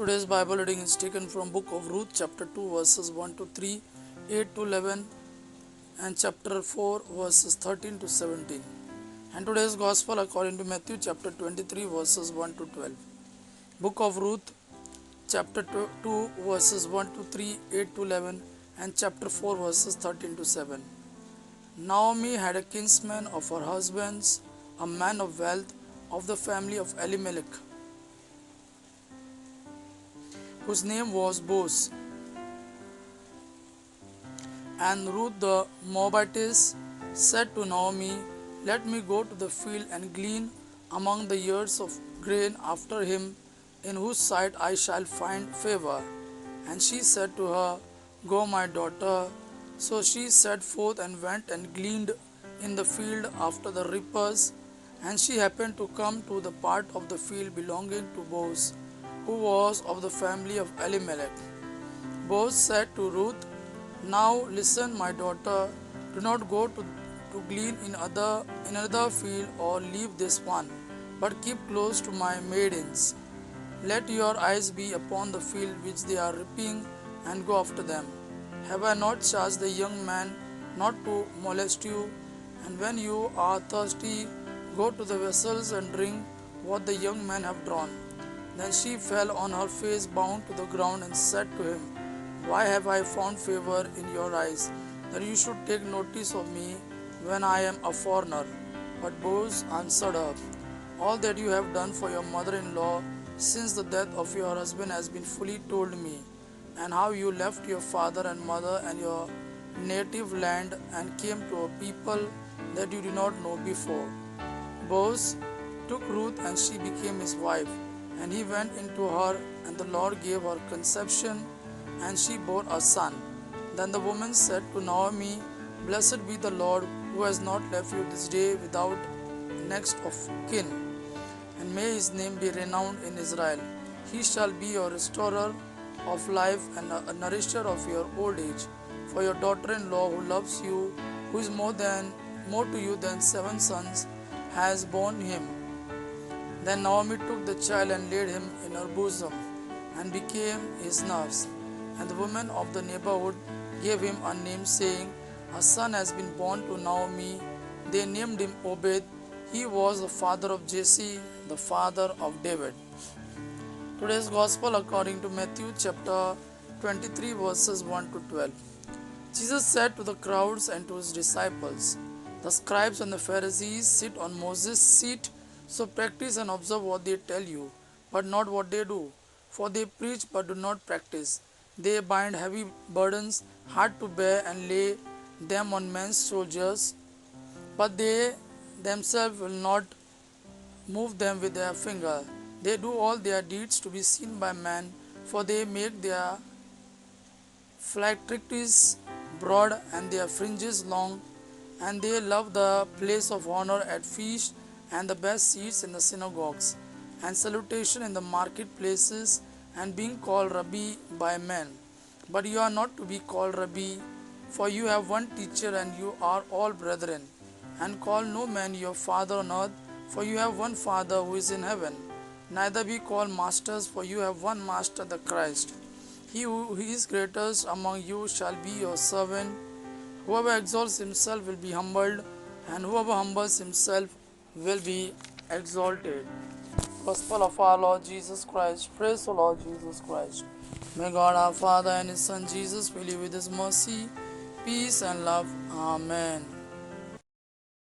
Today's Bible reading is taken from book of Ruth chapter 2 verses 1 to 3, 8 to 11 and chapter 4 verses 13 to 17. And today's Gospel according to Matthew chapter 23 verses 1 to 12. Book of Ruth chapter 2 verses 1 to 3, 8 to 11 and chapter 4 verses 13 to 7. Naomi had a kinsman of her husband's, a man of wealth of the family of Elimelech, whose name was Boaz. And Ruth the Moabitess said to Naomi, "Let me go to the field and glean among the ears of grain after him, in whose sight I shall find favor." And she said to her, "Go, my daughter." So she set forth and went and gleaned in the field after the reapers. And she happened to come to the part of the field belonging to Boaz, who was of the family of Elimelech. Boaz said to Ruth, "Now listen, my daughter, do not go to glean in another field or leave this one, but keep close to my maidens. Let your eyes be upon the field which they are reaping, and go after them. Have I not charged the young man not to molest you? And when you are thirsty, go to the vessels and drink what the young men have drawn." Then she fell on her face, bound to the ground, and said to him, "Why have I found favor in your eyes, that you should take notice of me when I am a foreigner?" But Boaz answered her, "All that you have done for your mother-in-law since the death of your husband has been fully told me, and how you left your father and mother and your native land and came to a people that you did not know before." Boaz took Ruth, and she became his wife. And he went into her, and the Lord gave her conception, and she bore a son. Then the woman said to Naomi, "Blessed be the Lord, who has not left you this day without next of kin, and may his name be renowned in Israel. He shall be your restorer of life and a nourisher of your old age. For your daughter-in-law, who loves you, who is more to you than 7 sons, has borne him." Then Naomi took the child and laid him in her bosom, and became his nurse. And the women of the neighborhood gave him a name, saying, "A son has been born to Naomi." They named him Obed. He was the father of Jesse, the father of David. Today's Gospel according to Matthew chapter 23 verses 1 to 12. Jesus said to the crowds and to his disciples, "The scribes and the Pharisees sit on Moses' seat. So practice and observe what they tell you, but not what they do. For they preach but do not practice. They bind heavy burdens, hard to bear, and lay them on men's shoulders, but they themselves will not move them with their finger. They do all their deeds to be seen by men, for they make their phylacteries broad and their fringes long, and they love the place of honor at feasts and the best seats in the synagogues, and salutation in the marketplaces, and being called Rabbi by men. But you are not to be called Rabbi, for you have one teacher, and you are all brethren. And call no man your father on earth, for you have one Father who is in heaven. Neither be called masters, for you have one Master, the Christ. He who is greatest among you shall be your servant. Whoever exalts himself will be humbled, and whoever humbles himself will be exalted. Gospel of our Lord Jesus Christ. Praise the Lord Jesus Christ. May God our Father and his Son Jesus fill you with his mercy, peace and love. Amen.